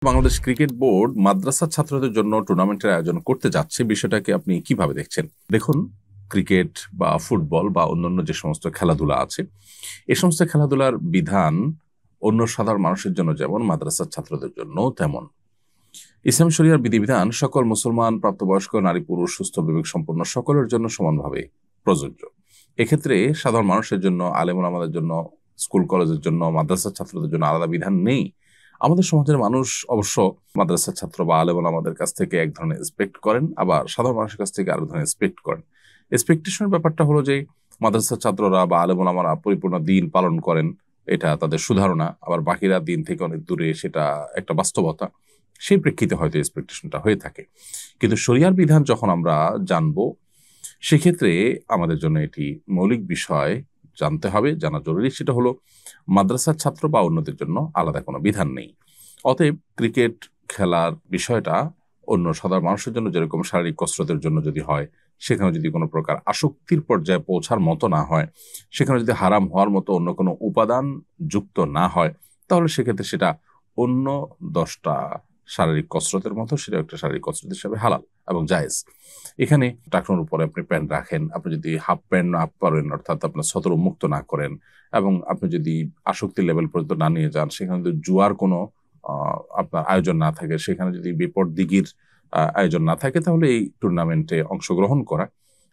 Bangladesh cricket board মাদ্রাসা ছাত্রদের জন্য টুর্নামেন্টের আয়োজন করতে যাচ্ছে, বিষয়টাকে আপনি কিভাবে দেখছেন? দেখুন, ক্রিকেট বা ফুটবল বা অন্যান্য যে সমস্ত খেলাধুলা আছে, এই সমস্ত খেলাধুলার বিধান অন্য সাধারণ মানুষের জন্য যেমন মাদ্রাসার ছাত্রদের জন্য তেমন। ইসলাম শরিয়ার বিধিবিধান সকল মুসলমান, প্রাপ্তবয়স্ক, নারী, পুরুষ, সুস্থ বিবেক সম্পন্ন সকলের জন্য সমানভাবে প্রযোজ্য। এক্ষেত্রে সাধারণ মানুষের জন্য, আলেম ওলামাদের জন্য, স্কুল কলেজের জন্য, মাদ্রাসার ছাত্রদের জন্য আলাদা বিধান নেই। আমাদের সমাজের মানুষ অবশ্য মাদ্রাসার ছাত্র বা আলেম ওলামাদের কাছ থেকে এক ধরনের এক্সপেক্ট করেন, আবার সাধারণ মানুষের কাছ থেকে আরেক ধরনের এক্সপেক্ট করেন। এক্সপেকটেশনের ব্যাপারটা হলো যে মাদ্রাসার ছাত্ররা বা আলেম ওলামারা পরিপূর্ণ দিন পালন করেন, এটা তাদের সুধারণা। আবার বাকিরা দিন থেকে অনেক দূরে, সেটা একটা বাস্তবতা। সেই প্রেক্ষিতে হয়তো এক্সপেকটেশনটা হয়ে থাকে। কিন্তু শরিয়ার বিধান যখন আমরা জানবো, সেক্ষেত্রে আমাদের জন্য এটি মৌলিক বিষয় জানতে হবে, জানা জরুরি। সেটা হলো মাদ্রাসার ছাত্র বা অন্যদের জন্য আলাদা কোনো বিধান নেই। অতএব ক্রিকেট খেলার বিষয়টা অন্য সাধারণ মানুষের জন্য যেরকম শারীরিক কসরতের জন্য যদি হয়, সেখানে যদি কোনো প্রকার আসক্তির পর্যায়ে পৌঁছার মতো না হয়, সেখানে যদি হারাম হওয়ার মতো অন্য কোনো উপাদান যুক্ত না হয়, তাহলে সেক্ষেত্রে সেটা অন্য 10টা শারীরিক কসরতের মতো সেটা একটা শারীরিক কসরত হিসাবে হালাল এবং জায়েজ। এখানে টাকনোর উপরে আপনি প্যান্ট রাখেন, আপনি যদি হাফ প্যান্ট না পরেন, অর্থাৎ আপনার সতর উন্মুক্ত না করেন, এবং আপনি যদি আসক্তির লেভেল পর্যন্ত না নিয়ে যান, সেখানে যদি জুয়ার কোনো আপনার আয়োজন না থাকে, সেখানে যদি বিপদ দিগির আয়োজন না থাকে, তাহলে এই টুর্নামেন্টে অংশগ্রহণ করা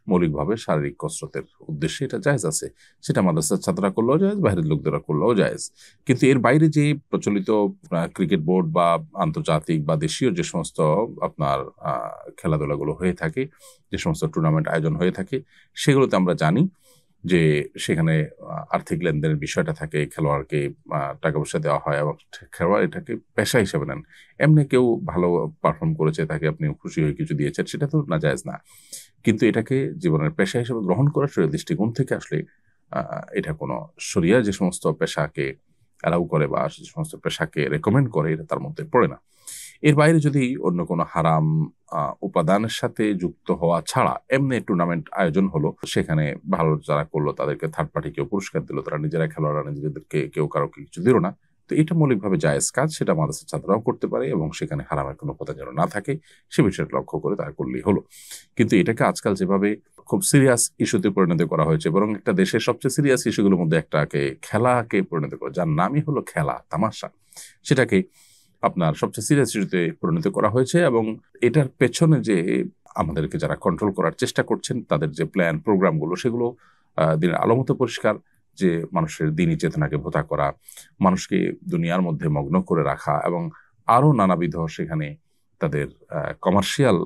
মৌলিকভাবে শারীরিক কসরতের উদ্দেশ্যে এটা জায়েজ আছে। সেটা মাদ্রাসার ছাত্ররা করলেও জায়েজ, বাইরের লোকদেরা করলেও জায়েজ। কিন্তু এর বাইরে যে প্রচলিত ক্রিকেট বোর্ড বা আন্তর্জাতিক বা দেশীয় যে সমস্ত আপনার খেলাধুলাগুলো হয়ে থাকে, যে সমস্ত টুর্নামেন্ট আয়োজন হয়ে থাকে, সেগুলোতে আমরা জানি যে সেখানে আর্থিক লেনদেনের বিষয়টা থাকে, খেলোয়াড়কে টাকা পয়সা দেওয়া হয় এবং খেলোয়াড় এটাকে পেশা হিসেবে নেন। এমনি কেউ ভালো পারফর্ম করেছে, তাকে আপনি খুশি হয়ে কিছু দিয়েছেন, সেটা তো নাজায়েজ না। কিন্তু এটাকে জীবনের পেশা হিসেবে গ্রহণ করা শরীয়র দৃষ্টিকোণ থেকে আসলে এটা কোনো শরিয়া যে সমস্ত পেশাকে অ্যালাউ করে বা যে সমস্ত পেশাকে রেকমেন্ড করে, এটা তার মধ্যে পড়ে না। এর বাইরে যদি অন্য কোনো হারাম উপাদানের সাথে যুক্ত হওয়া ছাড়া এমনি টুর্নামেন্ট আয়োজন হলো, সেখানে ভালো যারা করলো তাদেরকে থার্ড পার্টি কেউ পুরস্কার দিল, তারা নিজেরা খেলোয়াড়রা নিজেদেরকে কেউ কারো কিছু দিল না, তো এটা মৌলিকভাবে জায়েজ কাজ, সেটা মাদ্রাসার ছাত্ররাও করতে পারে এবং সেখানে হারামের কোনো উপাদান যেন না থাকে সে বিষয়টা লক্ষ্য করে তারা করলেই হলো। কিন্তু এটাকে আজকাল যেভাবে খুব সিরিয়াস ইস্যুতে পরিণত করা হয়েছে, বরং একটা দেশের সবচেয়ে সিরিয়াস ইস্যুগুলোর মধ্যে একটাকে খেলাকে পরিণত করা, যার নামই হলো খেলা, তামাশা, সেটাকে আপনার সবচেয়ে সিরিয়াস ইস্যুতে পরিণত করা হয়েছে। এবং এটার পেছনে যে আমাদেরকে যারা কন্ট্রোল করার চেষ্টা করছেন, তাদের যে প্ল্যান প্রোগ্রামগুলো, সেগুলো দিনের আলোমতো পরিষ্কার যে মানুষের দিনী চেতনাকে ভোঁতা করা, মানুষকে দুনিয়ার মধ্যে মগ্ন করে রাখা এবং আরো নানাবিধ সেখানে তাদের কমার্শিয়াল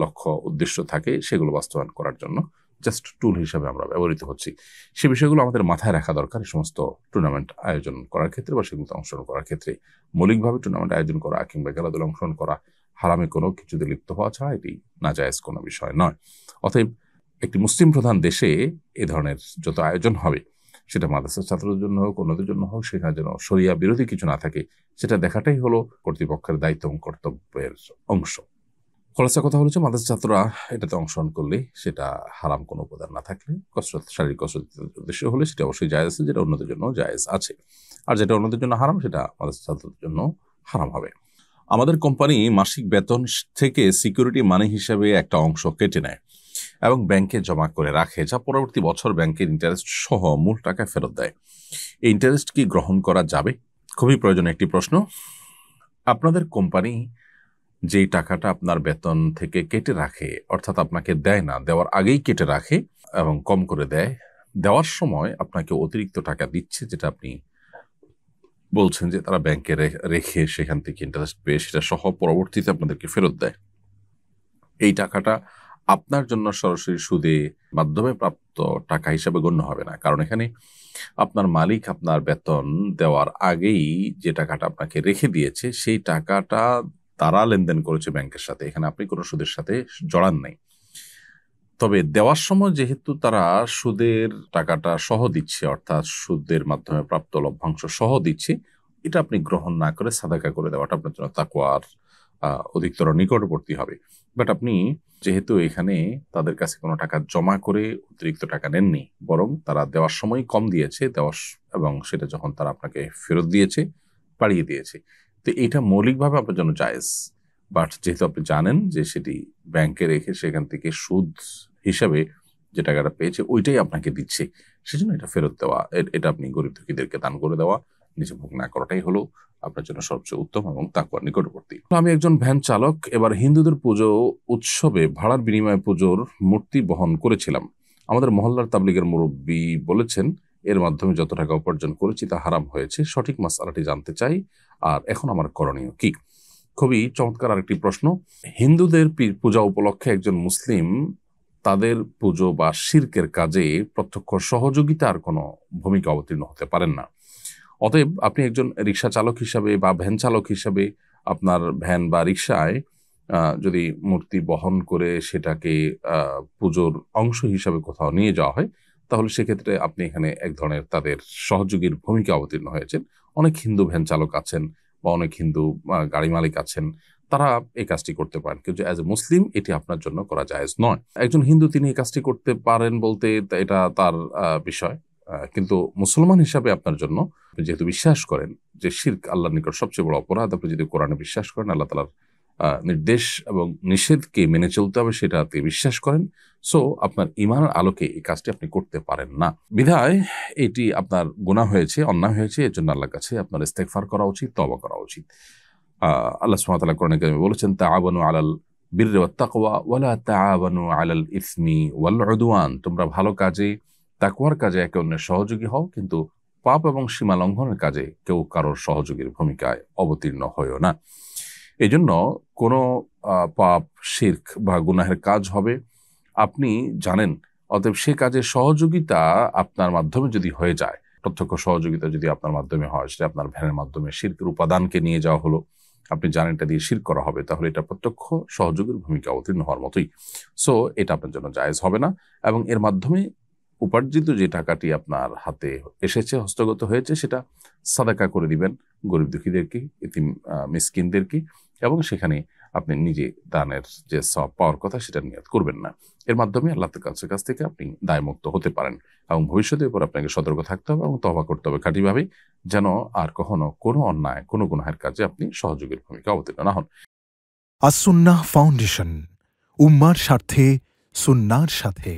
লক্ষ্য উদ্দেশ্য থাকে, সেগুলো বাস্তবায়ন করার জন্য জাস্ট টুল হিসাবে আমরা ব্যবহৃত হচ্ছি। সে বিষয়গুলো আমাদের মাথায় রাখা দরকার এই সমস্ত টুর্নামেন্ট আয়োজন করার ক্ষেত্রে বা সেগুলোতে অংশগ্রহণ করার ক্ষেত্রে। মৌলিকভাবে টুর্নামেন্ট আয়োজন করা কিংবা খেলাধুলা অংশগ্রহণ করা হারামে কোনো কিছুতে লিপ্ত হওয়া ছাড়া এটি নাজায়েজ কোনো বিষয় নয়। অতএব একটি মুসলিম প্রধান দেশে এ ধরনের যত আয়োজন হবে, সেটা মাদ্রাসার ছাত্রদের জন্য হোক, অন্যদের জন্য হোক, সেখানে যেন শরিয়া বিরোধী কিছু না থাকে, সেটা দেখাটাই হলো কর্তৃপক্ষের দায়িত্ব এবং কর্তব্যের অংশ। খোলাসা কথা হলো যে মাদ্রাসা ছাত্ররা এটাতে অংশগ্রহণ করলে, সেটা হারাম কোনো উপাদান না থাকলে, কসরত, শারীরিক কসরতের উদ্দেশ্য হলে সেটা অবশ্যই জায়েজ আছে, যেটা অন্যদের জন্য জায়েজ আছে। আর যেটা অন্যদের জন্য হারাম, সেটা মাদ্রাসা ছাত্রদের জন্য হারাম হবে। আমাদের কোম্পানি মাসিক বেতন থেকে সিকিউরিটি মানি হিসেবে একটা অংশ কেটে নেয় এবং ব্যাংকে জমা করে রাখে, যা পরবর্তী বছর ব্যাংকের ইন্টারেস্ট সহ মূল টাকা ফেরত দেয়। এই ইন্টারেস্ট কি গ্রহণ করা যাবে? খুবই প্রয়োজনীয় একটি প্রশ্ন। আপনাদের কোম্পানি যেই টাকাটা আপনার বেতন থেকে কেটে রাখে, অর্থাৎ আপনাকে দেয় না, দেওয়ার আগেই কেটে রাখে এবং কম করে দেয়, দেওয়ার সময় আপনাকে অতিরিক্ত টাকা দিচ্ছে, যেটা আপনি বলছেন যে তারা ব্যাংকে রেখে সেখান থেকে ইন্টারেস্ট পেয়ে সেটা সহ পরবর্তীতে আপনাদেরকে ফেরত দেয়। এই টাকাটা আপনার জন্য সরাসরি সুদে মাধ্যমে প্রাপ্ত টাকা হিসাবে গণ্য হবে না, কারণ এখানে আপনার মালিক আপনার বেতন দেওয়ার আগেই যে টাকাটা আপনাকে রেখে দিয়েছে, সেই টাকাটা তারা লেনদেন করেছে ব্যাংকের সাথে, এখানে আপনি কোনো সুদের সাথে জড়ান নাই। তবে দেওয়ার সময় যেহেতু তারা সুদের টাকাটা সহ দিচ্ছে, অর্থাৎ সুদের মাধ্যমে প্রাপ্ত লভ্যাংশ সহ দিচ্ছে, এটা আপনি গ্রহণ না করে সাদাকা করে দেওয়াটা আপনার জন্য তাকওয়ার অধিকতর নিকটবর্তী হবে। বাট আপনি যেহেতু এখানে তাদের কাছে কোনো টাকা জমা করে অতিরিক্ত টাকা নেননি, বরং তারা দেওয়ার সময় কম দিয়েছে, এবং সেটা যখন তারা আপনাকে ফেরত দিয়েছে বাড়িয়ে দিয়েছে, তো তো এটা মৌলিকভাবে আপনার জন্য জায়েজ, বাট যেহেতু আপনি জানেন যে সেটি ব্যাংকে রেখে সেখান থেকে সুদ হিসাবে যে টাকাটা পেয়েছে ওইটাই আপনাকে দিচ্ছে, সেজন্য এটা ফেরত দেওয়া, এটা আপনি গরিব দুঃখীদেরকে দান করে দেওয়া, নিজে ভোগ না করাটাই হলো আপনার জন্য সবচেয়ে উত্তম এবং তাকওয়ার নিকটবর্তী। আমি একজন ভ্যান চালক, এবার হিন্দুদের পুজো উৎসবে ভাড়ার বিনিময়ে পুজোর মূর্তি বহন করেছিলাম। আমাদের মহল্লার তাবলিগের মুরব্বী বলেছেন এর মাধ্যমে যত টাকা উপার্জন করেছি তা হারাম হয়েছে, সঠিক মাসআলাটি জানতে চাই, আর এখন আমার করণীয় কি? খুবই চমৎকার আরেকটি প্রশ্ন। হিন্দুদের পূজা উপলক্ষে একজন মুসলিম তাদের পুজো বা শিরকের কাজে প্রত্যক্ষ সহযোগিতার কোনো ভূমিকা অবতীর্ণ হতে পারেন না। অতএব আপনি একজন রিক্সা চালক হিসাবে বা ভ্যান চালক হিসাবে আপনার ভ্যান বা রিক্সায় যদি মূর্তি বহন করে সেটাকে পুজোর অংশ হিসাবে কোথাও নিয়ে যাওয়া হয়, তাহলে সেক্ষেত্রে আপনি এখানে এক ধরনের তাদের সহযোগীর ভূমিকা অবতীর্ণ হয়েছেন। অনেক হিন্দু ভ্যান চালক আছেন বা অনেক হিন্দু গাড়ি মালিক আছেন, তারা এই কাজটি করতে পারেন, কিন্তু অ্যাজ এ মুসলিম এটি আপনার জন্য করা জায়েজ নয়। একজন হিন্দু তিনি এই কাজটি করতে পারেন বলতে এটা তার বিষয়, কিন্তু মুসলমান হিসাবে আপনার জন্য, যেহেতু বিশ্বাস করেন যে শিরক আল্লাহর নিকট সবচেয়ে বড় অপরাধ, আপনি যদি কোরআনে বিশ্বাস করেন আল্লাহ তাআলার নির্দেশ এবং নিষেধকে মেনে চলতে হবে সেটাতে বিশ্বাস করেন, সো আপনার ঈমানের আলোকে এই কাজটি আপনি করতে পারেন না। বিধায় এটি আপনার গুনাহ হয়েছে, অন্যায় হয়েছে, এর জন্য আল্লাহর কাছে আপনার ইস্তেগফার করা উচিত, তওবা করা উচিত। আল্লাহ সুবহানাহু ওয়া তাআলা কোরআনে কারিমে বলেছেন তাআওয়ানু আলাল বিররি ওয়াত তাকওয়া ওয়া লা তাআওয়ানু আলাল ইসমি ওয়াল উদওয়ান, তোমরা ভালো কাজে তাকওয়ার কাজে একে অন্যের সহযোগী হও, কিন্তু পাপ এবং সীমা লঙ্ঘনের কাজে কেউ কারোর সহযোগীর ভূমিকায় অবতীর্ণ হয়ও না। এই জন্য কোনো পাপ, শিরক বা গুনাহের কাজ হবে আপনি জানেন, অতএব সে কাজে সহযোগিতা আপনার মাধ্যমে যদি হয়ে যায়, প্রত্যক্ষ সহযোগিতা যদি আপনার মাধ্যমে হয়, সেটা আপনার ভ্যানের মাধ্যমে শিরকের উপাদানকে নিয়ে যাওয়া হলো, আপনি জানেন এটা দিয়ে শিরক করা হবে, তাহলে এটা প্রত্যক্ষ সহযোগীর ভূমিকা অবতীর্ণ হওয়ার মতোই। সো এটা আপনার জন্য জায়েজ হবে না, এবং এর মাধ্যমে উপার্জিত যে টাকাটি আপনার হাতে এসেছে, হস্তগত হয়েছে, সেটা সাদাকা করে দিবেন গরিব দুঃখীদেরকে, এতিম মিসকিনদেরকে, এবং সেখানে আপনি নিজে দানের যে সওয়াব পাওয়ার কথা সেটা নিয়ত করবেন না। এর মাধ্যমে আল্লাহর কাছ থেকে আপনি দায়মুক্ত হতে পারেন, এবং ভবিষ্যতের উপর আপনাকে সতর্ক থাকতে হবে এবং তওবা করতে হবে খাঁটিভাবে, যেন আর কখনো কোনো অন্যায়, কোনো গুনাহের কাজে আপনি সহযোগীর ভূমিকা অবতীর্ণ না হন। আস-সুন্নাহ ফাউন্ডেশন, উম্মার স্বার্থে সুন্নাহর সাথে।